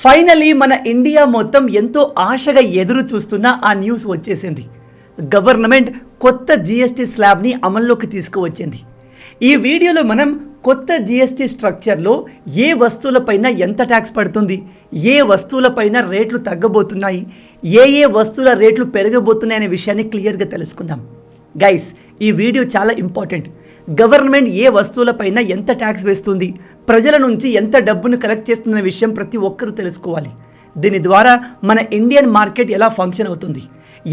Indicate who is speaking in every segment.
Speaker 1: Finally మన India మొత్తం ఎంతో ఆశగా ఎదురు చూస్తున్న ఆ న్యూస్ వచ్చేసింది. గవర్నమెంట్ కొత్త జిఎస్టీ స్లాబ్ని అమల్లోకి తీసుకువచ్చింది. ఈ వీడియోలో మనం కొత్త జిఎస్టీ స్ట్రక్చర్లో ఏ వస్తువులపైన ఎంత ట్యాక్స్ పడుతుంది, ఏ వస్తువులపైన రేట్లు తగ్గబోతున్నాయి, ఏ వస్తువుల రేట్లు పెరగబోతున్నాయి అనే విషయాన్ని క్లియర్గా తెలుసుకుందాం. గైస్, ఈ వీడియో చాలా ఇంపార్టెంట్. గవర్నమెంట్ ఏ వస్తువులపైన ఎంత ట్యాక్స్ వేస్తుంది, ప్రజల నుంచి ఎంత డబ్బును కలెక్ట్ చేస్తున్న విషయం ప్రతి ఒక్కరూ తెలుసుకోవాలి. దీని ద్వారా మన ఇండియన్ మార్కెట్ ఎలా ఫంక్షన్ అవుతుంది,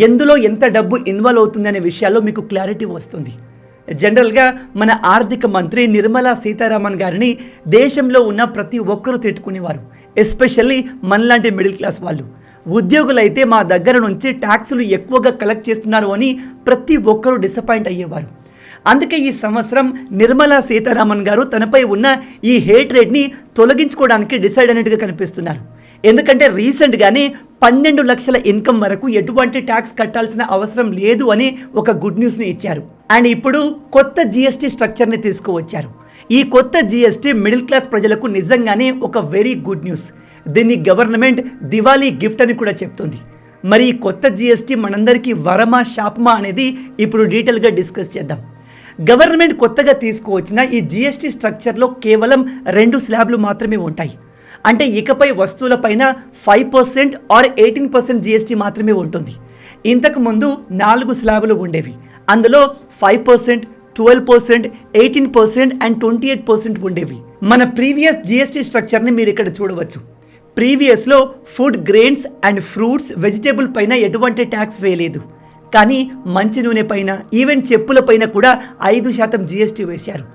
Speaker 1: ఎందులో ఎంత డబ్బు ఇన్వాల్వ్ అవుతుంది అనే విషయాల్లో మీకు క్లారిటీ వస్తుంది. జనరల్గా మన ఆర్థిక మంత్రి నిర్మలా సీతారామన్ గారిని దేశంలో ఉన్న ప్రతి ఒక్కరూ తిట్టుకునేవారు, ఎస్పెషల్లీ మనలాంటి మిడిల్ క్లాస్ వాళ్ళు. ఉద్యోగులైతే మా దగ్గర నుంచి ట్యాక్సులు ఎక్కువగా కలెక్ట్ చేస్తున్నారు అని ప్రతి ఒక్కరూ డిసప్పాయింట్ అయ్యేవారు. అందుకే ఈ సంవత్సరం నిర్మలా సీతారామన్ గారు తనపై ఉన్న ఈ హేట్ రేట్ని తొలగించుకోవడానికి డిసైడ్ అయినట్టుగా కనిపిస్తున్నారు. ఎందుకంటే రీసెంట్గానే 12 లక్షల ఇన్కమ్ వరకు ఎటువంటి ట్యాక్స్ కట్టాల్సిన అవసరం లేదు అని ఒక గుడ్ న్యూస్ని ఇచ్చారు. అండ్ ఇప్పుడు కొత్త జిఎస్టీ స్ట్రక్చర్ని తీసుకువచ్చారు. ఈ కొత్త జిఎస్టీ మిడిల్ క్లాస్ ప్రజలకు నిజంగానే ఒక వెరీ గుడ్ న్యూస్. దీన్ని గవర్నమెంట్ దివాళీ గిఫ్ట్ అని కూడా చెప్తుంది. మరి ఈ కొత్త జిఎస్టీ మనందరికీ వరమా శాపమా అనేది ఇప్పుడు డీటెయిల్గా డిస్కస్ చేద్దాం. గవర్నమెంట్ కొత్తగా తీసుకువచ్చిన ఈ జిఎస్టీ స్ట్రక్చర్లో కేవలం 2 స్లాబ్లు మాత్రమే ఉంటాయి. అంటే ఇకపై వస్తువులపైన 5% ఆర్ 18% జిఎస్టీ మాత్రమే ఉంటుంది. ఇంతకు ముందు 4 స్లాబులు ఉండేవి. అందులో 5%, 12%, 18% అండ్ 28% ఉండేవి. మన ప్రీవియస్ జిఎస్టీ స్ట్రక్చర్ని మీరు ఇక్కడ చూడవచ్చు. ప్రీవియస్లో food, grains and fruits, vegetable పైన ఎటువంటి ట్యాక్స్ వేయలేదు. కానీ మంచి నూనె పైన, ఈవెన్ చెప్పుల పైన కూడా 5% జిఎస్టీ వేశారు.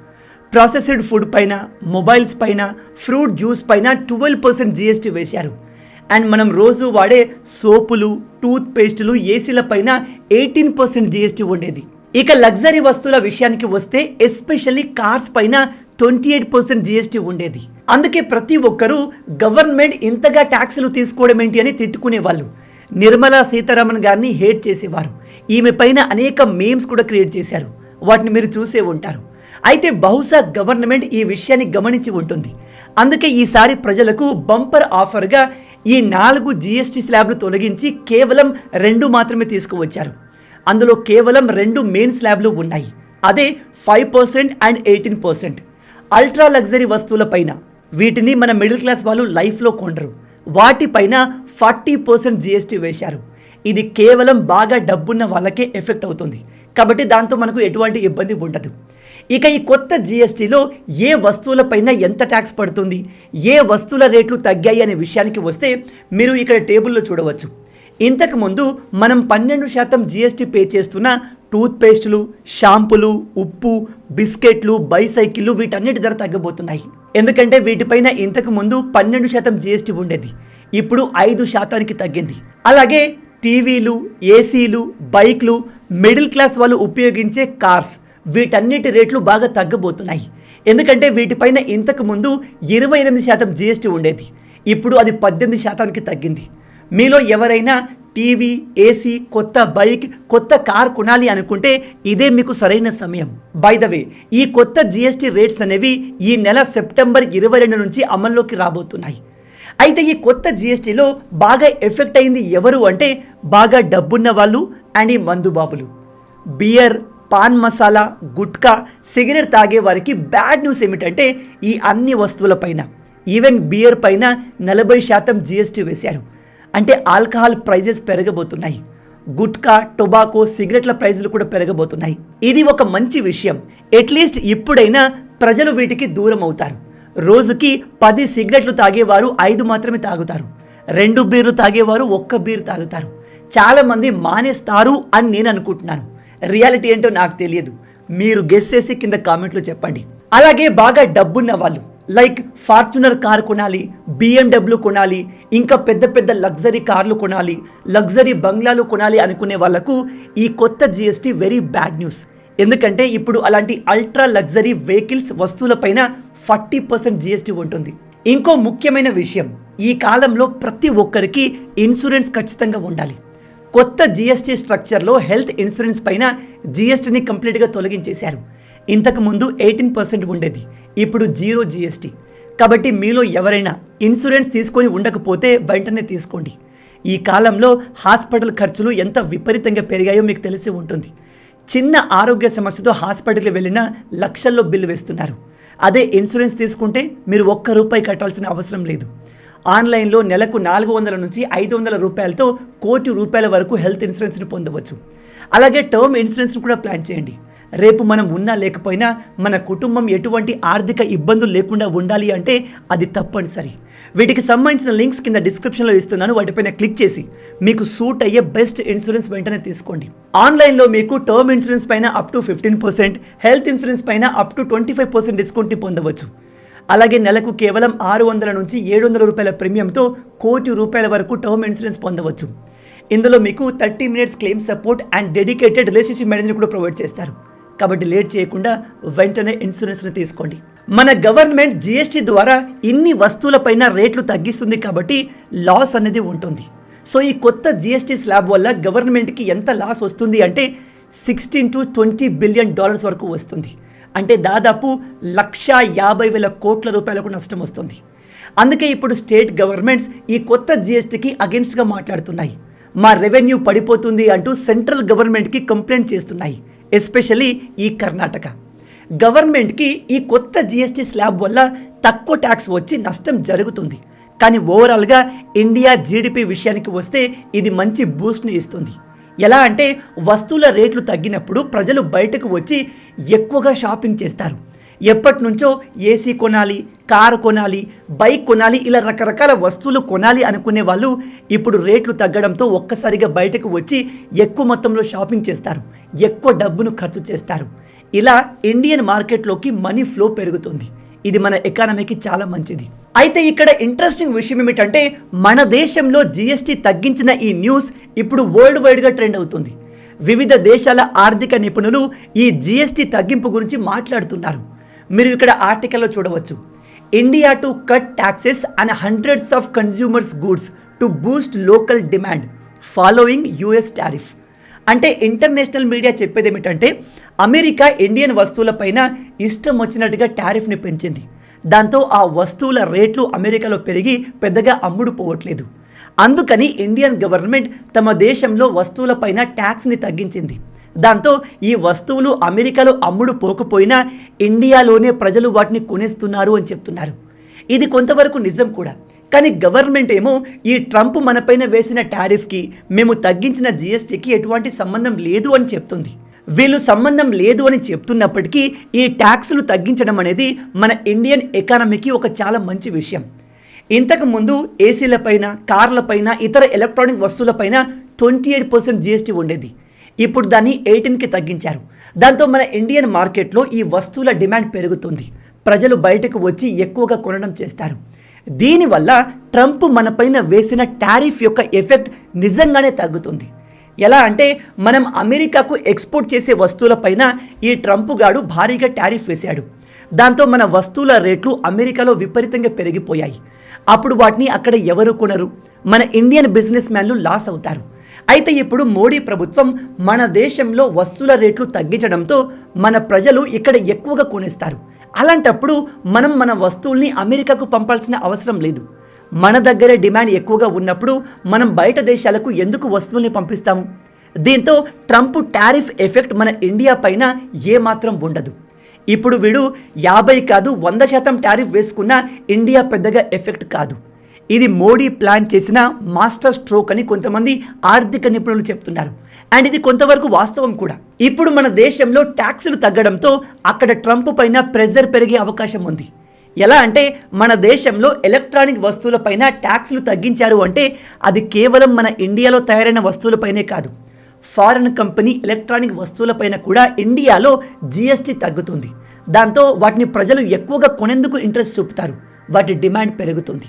Speaker 1: ప్రాసెస్డ్ ఫుడ్ పైన, మొబైల్స్ పైన, ఫ్రూట్ జ్యూస్ పైన 12% జిఎస్టీ వేశారు. అండ్ మనం రోజు వాడే సోపులు, టూత్ పేస్టులు, ఏసీల పైన 18% జిఎస్టీ ఉండేది. ఇక లగ్జరీ వస్తువుల విషయానికి వస్తే ఎస్పెషల్లీ కార్స్ పైన 28% జిఎస్టీ ఉండేది. అందుకే ప్రతి ఒక్కరూ గవర్నమెంట్ ఇంతగా ట్యాక్సులు తీసుకోవడం ఏంటి అని తిట్టుకునేవాళ్ళు. నిర్మలా సీతారామన్ గారిని హేట్ చేసేవారు. ఈమె పైన అనేక మీమ్స్ కూడా క్రియేట్ చేశారు. వాటిని మీరు చూసే ఉంటారు. అయితే బహుశా గవర్నమెంట్ ఈ విషయాన్ని గమనించి ఉంటుంది. అందుకే ఈసారి ప్రజలకు బంపర్ ఆఫర్గా ఈ 4 జిఎస్టీ స్లాబ్లు తొలగించి కేవలం 2 మాత్రమే తీసుకువచ్చారు. అందులో కేవలం 2 మెయిన్ స్లాబ్లు ఉన్నాయి. అదే 5% అండ్ 18%. అల్ట్రా లగ్జరీ వస్తువులపైన, వీటిని మన మిడిల్ క్లాస్ వాళ్ళు లైఫ్లో కొనరు, వాటిపైన 40% జిఎస్టీ వేశారు. ఇది కేవలం బాగా డబ్బున్న వాళ్ళకే ఎఫెక్ట్ అవుతుంది. కాబట్టి దాంతో మనకు ఎటువంటి ఇబ్బంది ఉండదు. ఇక ఈ కొత్త జిఎస్టీలో ఏ వస్తువులపైన ఎంత ట్యాక్స్ పడుతుంది, ఏ వస్తువుల రేట్లు తగ్గాయి అనే విషయానికి వస్తే మీరు ఇక్కడ టేబుల్లో చూడవచ్చు. ఇంతకుముందు మనం 12% జిఎస్టీ పే చేస్తున్న టూత్ పేస్టులు, షాంపులు, ఉప్పు, బిస్కెట్లు, బైసైకిళ్ళు వీటన్నిటి ధర తగ్గబోతున్నాయి. ఎందుకంటే వీటిపైన ఇంతకు ముందు 12% జిఎస్టీ ఉండేది, ఇప్పుడు 5%కి తగ్గింది. అలాగే టీవీలు, ఏసీలు, బైక్లు, మిడిల్ క్లాస్ వాళ్ళు ఉపయోగించే కార్స్, వీటన్నిటి రేట్లు బాగా తగ్గబోతున్నాయి. ఎందుకంటే వీటిపైన ఇంతకు ముందు 28% జిఎస్టీ ఉండేది, ఇప్పుడు అది 18%కి తగ్గింది. మీలో ఎవరైనా టీవీ, ఏసీ, కొత్త బైక్, కొత్త కార్ కొనాలి అనుకుంటే ఇదే మీకు సరైన సమయం. బై ద వే, ఈ కొత్త జిఎస్టీ రేట్స్ అనేవి ఈ నెల సెప్టెంబర్ 22 నుంచి అమల్లోకి రాబోతున్నాయి. అయితే ఈ కొత్త జిఎస్టీలో బాగా ఎఫెక్ట్ అయింది ఎవరు అంటే బాగా డబ్బున్న వాళ్ళు అండ్ ఈ మందుబాబులు. బియర్, పాన్ మసాలా, గుట్కా, సిగరెట్ తాగే వారికి బ్యాడ్ న్యూస్ ఏమిటంటే ఈ అన్ని వస్తువులపైన, ఈవెన్ బియర్ పైన 40% జిఎస్టీ వేశారు. అంటే ఆల్కహాల్ ప్రైజెస్ పెరగబోతున్నాయి. గుట్కా, టొబాకో, సిగరెట్ల ప్రైజులు కూడా పెరగబోతున్నాయి. ఇది ఒక మంచి విషయం. అట్లీస్ట్ ఇప్పుడైనా ప్రజలు వీటికి దూరం అవుతారు. రోజుకి 10 సిగరెట్లు తాగేవారు 5 మాత్రమే తాగుతారు. 2 బీర్లు తాగేవారు 1 బీర్ తాగుతారు. చాలామంది మానేస్తారు అని నేను అనుకుంటున్నాను. రియాలిటీ ఏంటో నాకు తెలియదు. మీరు గెస్ చేసి కింద కామెంట్లో చెప్పండి. అలాగే బాగా డబ్బున్న వాళ్ళు లైక్ ఫార్చునర్ కార్ కొనాలి, BMW కొనాలి, ఇంకా పెద్ద పెద్ద లగ్జరీ కార్లు కొనాలి, లగ్జరీ బంగ్లాలు కొనాలి అనుకునే వాళ్లకు ఈ కొత్త జిఎస్టీ వెరీ బ్యాడ్ న్యూస్. ఎందుకంటే ఇప్పుడు అలాంటి అల్ట్రా లగ్జరీ వెహికల్స్ వస్తువులపైన 40% జిఎస్టీ ఉంటుంది. ఇంకో ముఖ్యమైన విషయం, ఈ కాలంలో ప్రతి ఒక్కరికి ఇన్సూరెన్స్ ఖచ్చితంగా ఉండాలి. కొత్త జిఎస్టీ స్ట్రక్చర్లో హెల్త్ ఇన్సూరెన్స్ పైన జిఎస్టీని కంప్లీట్గా తొలగించేశారు. ఇంతకుముందు 18% ఉండేది, ఇప్పుడు 0 జిఎస్టీ. కాబట్టి మీలో ఎవరైనా ఇన్సూరెన్స్ తీసుకొని ఉండకపోతే వెంటనే తీసుకోండి. ఈ కాలంలో హాస్పిటల్ ఖర్చులు ఎంత విపరీతంగా పెరిగాయో మీకు తెలిసి ఉంటుంది. చిన్న ఆరోగ్య సమస్యతో హాస్పిటల్కి వెళ్ళినా లక్షల్లో బిల్లు వేస్తున్నారు. అదే ఇన్సూరెన్స్ తీసుకుంటే మీరు ₹1 కట్టాల్సిన అవసరం లేదు. ఆన్లైన్లో నెలకు 400 నుంచి 500 రూపాయలతో ₹1,00,00,000 వరకు హెల్త్ ఇన్సూరెన్స్ని పొందవచ్చు. అలాగే టర్మ్ ఇన్సూరెన్స్ని కూడా ప్లాన్ చేయండి. రేపు మనం ఉన్నా లేకపోయినా మన కుటుంబం ఎటువంటి ఆర్థిక ఇబ్బందులు లేకుండా ఉండాలి అంటే అది తప్పనిసరి. వీటికి సంబంధించిన లింక్స్ కింద డిస్క్రిప్షన్లో ఇస్తున్నాను. వాటిపైన క్లిక్ చేసి మీకు సూట్ అయ్యే బెస్ట్ ఇన్సూరెన్స్ వెంటనే తీసుకోండి. ఆన్లైన్లో మీకు టర్మ్ ఇన్సూరెన్స్ పైన అప్ టు 15%, హెల్త్ ఇన్సూరెన్స్ పైన అప్ టు 25% డిస్కౌంట్ని పొందవచ్చు. అలాగే నెలకు కేవలం 600 నుంచి 700 రూపాయల ప్రీమియంతో ₹1,00,00,000 వరకు టర్మ్ ఇన్సూరెన్స్ పొందవచ్చు. ఇందులో మీకు 30 minutes claim support and dedicated relationship manager కూడా ప్రొవైడ్ చేస్తారు. కాబట్టి లేట్ చేయకుండా వెంటనే ఇన్సూరెన్స్ని తీసుకోండి. మన గవర్నమెంట్ GST ద్వారా ఇన్ని వస్తువులపైన రేట్లు తగ్గిస్తుంది కాబట్టి లాస్ అనేది ఉంటుంది. సో ఈ కొత్త GST స్లాబ్ వల్ల గవర్నమెంట్కి ఎంత లాస్ వస్తుంది అంటే $16 to $20 బిలియన్ వరకు వస్తుంది. అంటే దాదాపు 150,000 కోట్ల రూపాయలకు నష్టం వస్తుంది. అందుకే ఇప్పుడు స్టేట్ గవర్నమెంట్స్ ఈ కొత్త GSTకి అగెన్స్ట్గా మాట్లాడుతున్నాయి. మా రెవెన్యూ పడిపోతుంది అంటూ సెంట్రల్ గవర్నమెంట్కి కంప్లైంట్ చేస్తున్నాయి. ఎస్పెషల్లీ ఈ కర్ణాటక గవర్నమెంట్కి ఈ కొత్త GST స్లాబ్ వల్ల తక్కువ ట్యాక్స్ వచ్చి నష్టం జరుగుతుంది. కానీ ఓవరాల్గా ఇండియా GDP విషయానికి వస్తే ఇది మంచి బూస్ట్ని ఇస్తుంది. ఎలా అంటే వస్తువుల రేట్లు తగ్గినప్పుడు ప్రజలు బయటకు వచ్చి ఎక్కువగా షాపింగ్ చేస్తారు. ఎప్పటి నుంచో ఏసీ కొనాలి, కారు కొనాలి, బైక్ కొనాలి, ఇలా రకరకాల వస్తువులు కొనాలి అనుకునే వాళ్ళు ఇప్పుడు రేట్లు తగ్గడంతో ఒక్కసారిగా బయటకు వచ్చి ఎక్కువ మొత్తంలో షాపింగ్ చేస్తారు, ఎక్కువ డబ్బును ఖర్చు చేస్తారు. ఇలా ఇండియన్ మార్కెట్లోకి మనీ ఫ్లో పెరుగుతుంది. ఇది మన ఎకానమీకి చాలా మంచిది. అయితే ఇక్కడ ఇంట్రెస్టింగ్ విషయం ఏమిటంటే మన దేశంలో GST తగ్గించిన ఈ న్యూస్ ఇప్పుడు వరల్డ్ వైడ్గా ట్రెండ్ అవుతుంది. వివిధ దేశాల ఆర్థిక నిపుణులు ఈ GST తగ్గింపు గురించి మాట్లాడుతున్నారు. మీరు ఇక్కడ ఆర్టికల్లో చూడవచ్చు. India to cut taxes and hundreds of consumers goods to Boost local demand following US tariff. అంటే ఇంటర్నేషనల్ మీడియా చెప్పేది ఏమిటంటే అమెరికా ఇండియన్ వస్తువులపైన ఇష్టం వచ్చినట్టుగా టారిఫ్ని పెంచింది. దాంతో ఆ వస్తువుల రేట్లు అమెరికాలో పెరిగి పెద్దగా అమ్ముడు పోవట్లేదు. అందుకని ఇండియన్ గవర్నమెంట్ తమ దేశంలో వస్తువులపైన ట్యాక్స్ని తగ్గించింది. దాంతో ఈ వస్తువులు అమెరికాలో అమ్ముడు పోకపోయినా ఇండియాలోనే ప్రజలు వాటిని కొనేస్తున్నారు అని చెప్తున్నారు. ఇది కొంతవరకు నిజం కూడా. కానీ గవర్నమెంట్ ఏమో ఈ ట్రంప్ మనపైన వేసిన టారిఫ్కి మేము తగ్గించిన GSTకి ఎటువంటి సంబంధం లేదు అని చెప్తుంది. వీళ్ళు సంబంధం లేదు అని చెప్తున్నప్పటికీ ఈ ట్యాక్సులు తగ్గించడం అనేది మన ఇండియన్ ఎకానమీకి ఒక చాలా మంచి విషయం. ఇంతకుముందు ఏసీలపైన, కార్లపైన, ఇతర ఎలక్ట్రానిక్ వస్తువులపైన 28% GST ఉండేది. ఇప్పుడు దాన్ని 18కి తగ్గించారు. దాంతో మన ఇండియన్ మార్కెట్లో ఈ వస్తువుల డిమాండ్ పెరుగుతుంది. ప్రజలు బయటకు వచ్చి ఎక్కువగా కొనడం చేస్తారు. దీనివల్ల ట్రంప్ మనపైన వేసిన టారిఫ్ యొక్క ఎఫెక్ట్ నిజంగానే తగ్గుతుంది. ఎలా అంటే మనం అమెరికాకు ఎక్స్పోర్ట్ చేసే వస్తువులపైన ఈ ట్రంప్ గాడు భారీగా టారిఫ్ వేశాడు. దాంతో మన వస్తువుల రేట్లు అమెరికాలో విపరీతంగా పెరిగిపోయాయి. అప్పుడు వాటిని అక్కడ ఎవరు కొనరు, మన ఇండియన్ బిజినెస్ మ్యాన్లు లాస్ అవుతారు. అయితే ఇప్పుడు మోడీ ప్రభుత్వం మన దేశంలో వస్తువుల రేట్లు తగ్గించడంతో మన ప్రజలు ఇక్కడ ఎక్కువగా కొనేస్తారు. అలాంటప్పుడు మనం మన వస్తువుల్ని అమెరికాకు పంపాల్సిన అవసరం లేదు. మన దగ్గరే డిమాండ్ ఎక్కువగా ఉన్నప్పుడు మనం బయట దేశాలకు ఎందుకు వస్తువుల్ని పంపిస్తాము? దీంతో ట్రంప్ టారిఫ్ ఎఫెక్ట్ మన ఇండియా పైన ఏమాత్రం ఉండదు. ఇప్పుడు వీడు 50 కాదు 100% టారిఫ్ వేసుకున్నా ఇండియా పెద్దగా ఎఫెక్ట్ కాదు. ఇది మోడీ ప్లాన్ చేసిన మాస్టర్ స్ట్రోక్ అని కొంతమంది ఆర్థిక నిపుణులు చెప్తున్నారు. అండ్ ఇది కొంతవరకు వాస్తవం కూడా. ఇప్పుడు మన దేశంలో ట్యాక్సులు తగ్గడంతో అక్కడ ట్రంప్ పైన ప్రెజర్ పెరిగే అవకాశం ఉంది. ఎలా అంటే మన దేశంలో ఎలక్ట్రానిక్ వస్తువులపైన ట్యాక్సులు తగ్గించారు అంటే అది కేవలం మన ఇండియాలో తయారైన వస్తువులపైనే కాదు, ఫారెన్ కంపెనీ ఎలక్ట్రానిక్ వస్తువులపైన కూడా ఇండియాలో GST తగ్గుతుంది. దాంతో వాటిని ప్రజలు ఎక్కువగా కొనేందుకు ఇంట్రెస్ట్ చూపుతారు. వాటి డిమాండ్ పెరుగుతుంది.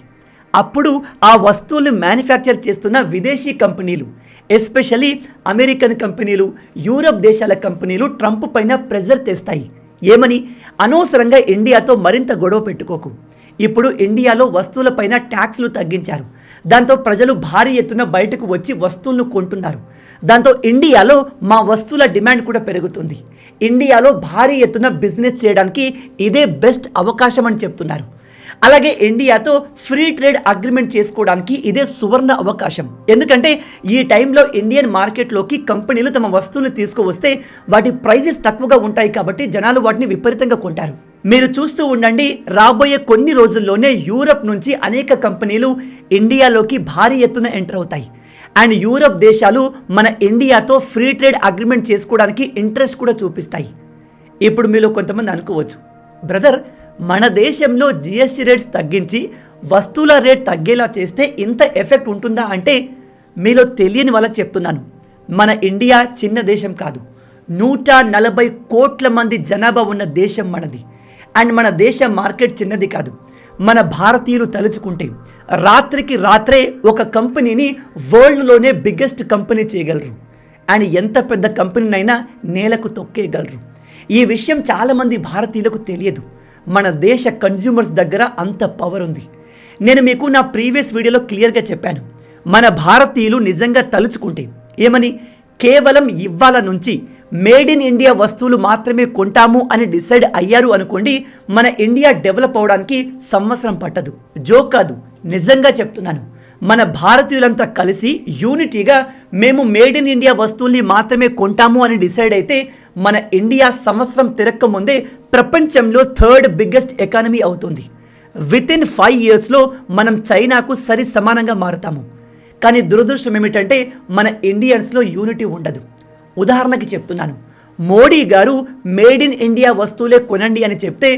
Speaker 1: అప్పుడు ఆ వస్తువుల్ని మ్యానుఫ్యాక్చర్ చేస్తున్న విదేశీ కంపెనీలు, ఎస్పెషల్లీ అమెరికన్ కంపెనీలు, యూరప్ దేశాల కంపెనీలు ట్రంప్ పైన ప్రెజర్ తెస్తాయి. ఏమని? అనవసరంగా ఇండియాతో మరింత గొడవ పెట్టుకోకు. ఇప్పుడు ఇండియాలో వస్తువులపైన ట్యాక్స్లు తగ్గించారు. దాంతో ప్రజలు భారీ ఎత్తున బయటకు వచ్చి వస్తువులను కొంటున్నారు. దాంతో ఇండియాలో మా వస్తువుల డిమాండ్ కూడా పెరుగుతుంది. ఇండియాలో భారీ ఎత్తున బిజినెస్ చేయడానికి ఇదే బెస్ట్ అవకాశం అని చెప్తున్నారు. అలాగే ఇండియాతో ఫ్రీ ట్రేడ్ అగ్రిమెంట్ చేసుకోవడానికి ఇదే సువర్ణ అవకాశం. ఎందుకంటే ఈ టైంలో ఇండియన్ మార్కెట్లోకి కంపెనీలు తమ వస్తువులు తీసుకువస్తే వాటి ప్రైజెస్ తక్కువగా ఉంటాయి కాబట్టి జనాలు వాటిని విపరీతంగా కొంటారు. మీరు చూస్తూ ఉండండి, రాబోయే కొన్ని రోజుల్లోనే యూరప్ నుంచి అనేక కంపెనీలు ఇండియాలోకి భారీ ఎత్తున ఎంటర్ అవుతాయి. అండ్ యూరప్ దేశాలు మన ఇండియాతో ఫ్రీ ట్రేడ్ అగ్రిమెంట్ చేసుకోవడానికి ఇంట్రెస్ట్ కూడా చూపిస్తాయి. ఇప్పుడు మీలో కొంతమంది అనుకోవచ్చు, బ్రదర్ మన దేశంలో జిఎస్టీ రేట్స్ తగ్గించి వస్తువుల రేట్ తగ్గేలా చేస్తే ఇంత ఎఫెక్ట్ ఉంటుందా అంటే మీలో తెలియని వాళ్ళకి చెప్తున్నాను. మన ఇండియా చిన్న దేశం కాదు, 140 కోట్ల మంది జనాభా ఉన్న దేశం మనది. అండ్ మన దేశ మార్కెట్ చిన్నది కాదు. మన భారతీయులు తలుచుకుంటే రాత్రికి రాత్రే ఒక కంపెనీని వరల్డ్లోనే బిగ్గెస్ట్ కంపెనీ చేయగలరు. అండ్ ఎంత పెద్ద కంపెనీనైనా నేలకు తొక్కేయగలరు. ఈ విషయం చాలామంది భారతీయులకు తెలియదు. మన దేశ కన్జ్యూమర్స్ దగ్గర అంత పవర్ ఉంది. నేను మీకు నా ప్రీవియస్ వీడియోలో క్లియర్గా చెప్పాను, మన భారతీయులు నిజంగా తలుచుకుంటే ఏమని కేవలం ఇవ్వాల నుంచి మేడ్ ఇన్ ఇండియా వస్తువులు మాత్రమే కొంటాము అని డిసైడ్ అయ్యారు అనుకోండి, మన ఇండియా డెవలప్ అవడానికి సంవత్సరం పట్టదు. జోక్ కాదు, నిజంగా చెప్తున్నాను. మన భారతీయులంతా కలిసి యూనిటీగా మేము మేడ్ ఇన్ ఇండియా వస్తువుల్ని మాత్రమే కొంటాము అని డిసైడ్ అయితే మన ఇండియా సంవత్సరం తిరక్క ముందే ప్రపంచంలో 3rd బిగ్గెస్ట్ ఎకానమీ అవుతుంది. వితిన్ 5 yearsలో మనం చైనాకు సరి సమానంగా మారుతాము. కానీ దురదృష్టం ఏమిటంటే మన ఇండియన్స్లో యూనిటీ ఉండదు. ఉదాహరణకి చెప్తున్నాను, మోడీ గారు మేడ్ ఇన్ ఇండియా వస్తువులే కొనండి అని చెప్తే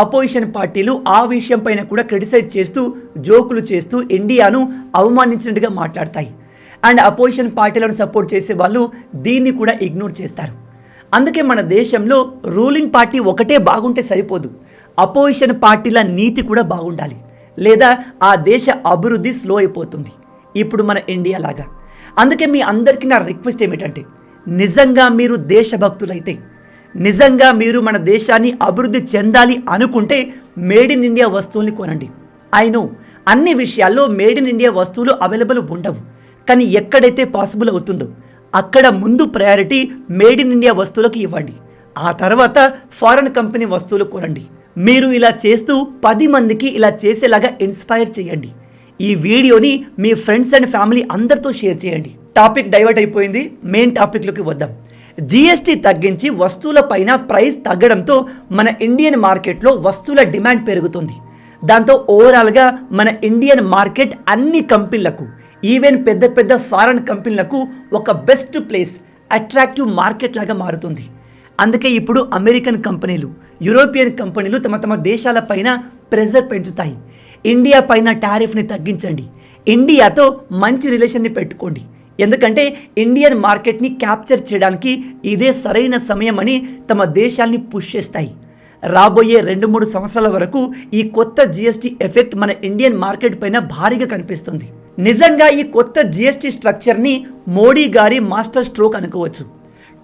Speaker 1: అపోజిషన్ పార్టీలు ఆ విషయం పైన కూడా క్రిటిసైజ్ చేస్తూ జోకులు చేస్తూ ఇండియాను అవమానించినట్టుగా మాట్లాడతాయి. అండ్ అపోజిషన్ పార్టీలను సపోర్ట్ చేసే వాళ్ళు దీన్ని కూడా ఇగ్నోర్ చేస్తారు. అందుకే మన దేశంలో రూలింగ్ పార్టీ ఒకటే బాగుంటే సరిపోదు, అపోజిషన్ పార్టీల నీతి కూడా బాగుండాలి, లేదా ఆ దేశ అభివృద్ధి స్లో అయిపోతుంది. ఇప్పుడు మన ఇండియా లాగా. అందుకే మీ అందరికీ నా రిక్వెస్ట్ ఏమిటంటే, నిజంగా మీరు దేశభక్తులైతే, నిజంగా మీరు మన దేశాన్ని అభివృద్ధి చెందాలి అనుకుంటే మేడ్ ఇన్ ఇండియా వస్తువుల్ని కొనండి. ఐ నో అన్ని విషయాల్లో మేడ్ ఇన్ ఇండియా వస్తువులు అవైలబుల్ ఉండవు, కానీ ఎక్కడైతే పాసిబుల్ అవుతుందో అక్కడ ముందు ప్రయారిటీ మేడ్ ఇన్ ఇండియా వస్తువులకు ఇవ్వండి. ఆ తర్వాత ఫారెన్ కంపెనీ వస్తువులు కొనండి. మీరు ఇలా చేస్తూ 10 మందికి ఇలా చేసేలాగా ఇన్స్పైర్ చేయండి. ఈ వీడియోని మీ ఫ్రెండ్స్ అండ్ ఫ్యామిలీ అందరితో షేర్ చేయండి. టాపిక్ డైవర్ట్ అయిపోయింది, మెయిన్ టాపిక్లోకి వద్దాం. జిఎస్టీ తగ్గించి వస్తువుల పైన ప్రైస్ తగ్గడంతో మన ఇండియన్ మార్కెట్లో వస్తువుల డిమాండ్ పెరుగుతుంది. దాంతో ఓవరాల్గా మన ఇండియన్ మార్కెట్ అన్ని కంపెనీలకు, ఈవెన్ పెద్ద పెద్ద ఫారెన్ కంపెనీలకు ఒక బెస్ట్ ప్లేస్, అట్రాక్టివ్ మార్కెట్ లాగా మారుతుంది. అందుకే ఇప్పుడు అమెరికన్ కంపెనీలు, యూరోపియన్ కంపెనీలు తమ తమ దేశాల పైన ప్రెజర్ పెంచుతాయి. ఇండియా పైన టారిఫ్ని తగ్గించండి, ఇండియాతో మంచి రిలేషన్ని పెట్టుకోండి. ఎందుకంటే ఇండియన్ మార్కెట్ని క్యాప్చర్ చేయడానికి ఇదే సరైన సమయం అని తమ దేశాల్ని పుష్ చేస్తాయి. రాబోయే 2-3 సంవత్సరాల వరకు ఈ కొత్త జిఎస్టీ ఎఫెక్ట్ మన ఇండియన్ మార్కెట్ పైన భారీగా కనిపిస్తుంది. నిజంగా ఈ కొత్త జిఎస్టీ స్ట్రక్చర్ని మోడీ గారి మాస్టర్ స్ట్రోక్ అనుకోవచ్చు.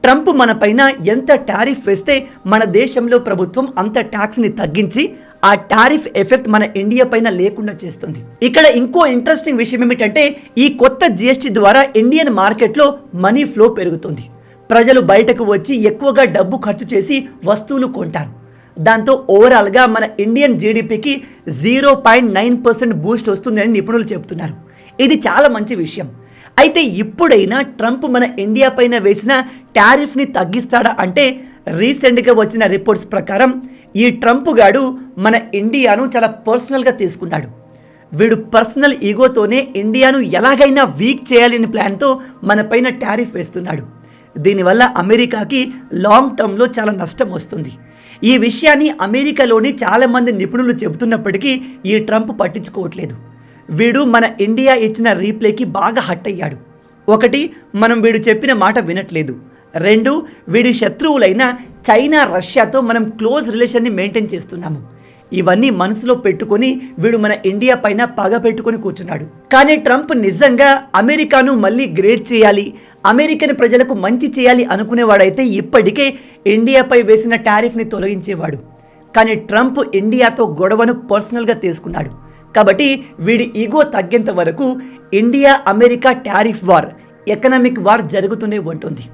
Speaker 1: ట్రంప్ మన పైన ఎంత టారిఫ్ వేస్తే మన దేశంలో ప్రభుత్వం అంత ట్యాక్స్ని తగ్గించి ఆ టారిఫ్ ఎఫెక్ట్ మన ఇండియా పైన లేకుండా చేస్తుంది. ఇక్కడ ఇంకో ఇంట్రెస్టింగ్ విషయం ఏమిటంటే, ఈ కొత్త జిఎస్టీ ద్వారా ఇండియన్ మార్కెట్లో మనీ ఫ్లో పెరుగుతుంది. ప్రజలు బయటకు వచ్చి ఎక్కువగా డబ్బు ఖర్చు చేసి వస్తువులు కొంటారు. దాంతో ఓవరాల్గా మన ఇండియన్ జీడిపికి 0.9% బూస్ట్ వస్తుందని నిపుణులు చెబుతున్నారు. ఇది చాలా మంచి విషయం. అయితే ఇప్పుడైనా ట్రంప్ మన ఇండియా పైన వేసిన టారిఫ్ని తగ్గిస్తాడా అంటే, రీసెంట్గా వచ్చిన రిపోర్ట్స్ ప్రకారం ఈ ట్రంప్ గాడు మన ఇండియాను చాలా పర్సనల్గా తీసుకున్నాడు. వీడు పర్సనల్ ఈగోతోనే ఇండియాను ఎలాగైనా వీక్ చేయాలని ప్లాన్తో మన పైన టారిఫ్ వేస్తున్నాడు. దీనివల్ల అమెరికాకి లాంగ్ టర్మ్లో చాలా నష్టం వస్తుంది. ఈ విషయాన్ని అమెరికాలోని చాలామంది నిపుణులు చెబుతున్నప్పటికీ ఈ ట్రంప్ పట్టించుకోవట్లేదు. వీడు మన ఇండియా ఇచ్చిన రీప్లేకి బాగా హట్ అయ్యాడు. 1, మనం వీడు చెప్పిన మాట వినట్లేదు. 2, వీడి శత్రువులైన చైనా, రష్యాతో మనం క్లోజ్ రిలేషన్ని మెయింటైన్ చేస్తున్నాము. ఇవన్నీ మనసులో పెట్టుకొని వీడు మన ఇండియా పైన పగ పెట్టుకొని కూర్చున్నాడు. కానీ ట్రంప్ నిజంగా అమెరికాను మళ్ళీ గ్రేట్ చేయాలి, అమెరికన్ ప్రజలకు మంచి చేయాలి అనుకునేవాడైతే ఇప్పటికే ఇండియాపై వేసిన టారిఫ్ని తొలగించేవాడు. కానీ ట్రంప్ ఇండియాతో గొడవను పర్సనల్గా తీసుకున్నాడు. కాబట్టి వీడి ఈగో తగ్గేంత వరకు India America tariff war, economic war జరుగుతూనే ఉంటుంది.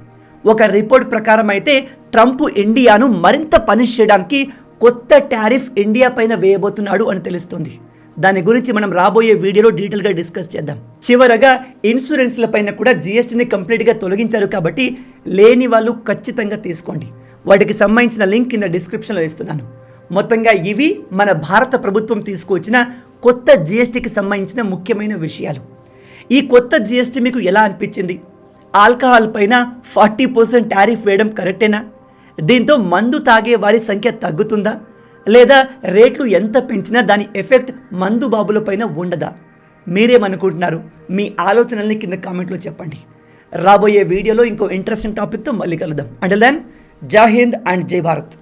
Speaker 1: ఒక రిపోర్ట్ ప్రకారం అయితే ట్రంప్ ఇండియాను మరింత పనిష్ చేయడానికి కొత్త టారిఫ్ ఇండియా పైన వేయబోతున్నాడు అని తెలుస్తుంది. దాని గురించి మనం రాబోయే వీడియోలో డీటెయిల్గా డిస్కస్ చేద్దాం. చివరగా ఇన్సూరెన్స్ల పైన కూడా జిఎస్టీని కంప్లీట్గా తొలగించారు కాబట్టి లేని వాళ్ళు ఖచ్చితంగా తీసుకోండి. వాటికి సంబంధించిన లింక్ కింద డిస్క్రిప్షన్లో ఇస్తున్నాను. మొత్తంగా ఇవి మన భారత ప్రభుత్వం తీసుకొచ్చిన కొత్త జిఎస్టీకి సంబంధించిన ముఖ్యమైన విషయాలు. ఈ కొత్త జిఎస్టీ మీకు ఎలా అనిపించింది? ఆల్కహాల్ పైన 40% టారిఫ్ వేయడం కరెక్టేనా? దీంతో మందు తాగే వారి సంఖ్య తగ్గుతుందా, లేదా రేట్లు ఎంత పెంచినా దాని ఎఫెక్ట్ మందు బాబుల పైన ఉండదా? మీరేమనుకుంటున్నారు? మీ ఆలోచనల్ని కింద కామెంట్లో చెప్పండి. రాబోయే వీడియోలో ఇంకో ఇంట్రెస్టింగ్ టాపిక్తో మళ్ళీ కలుద్దాం. అంటిల్ దెన్, జై హింద్ అండ్ జై భారత్.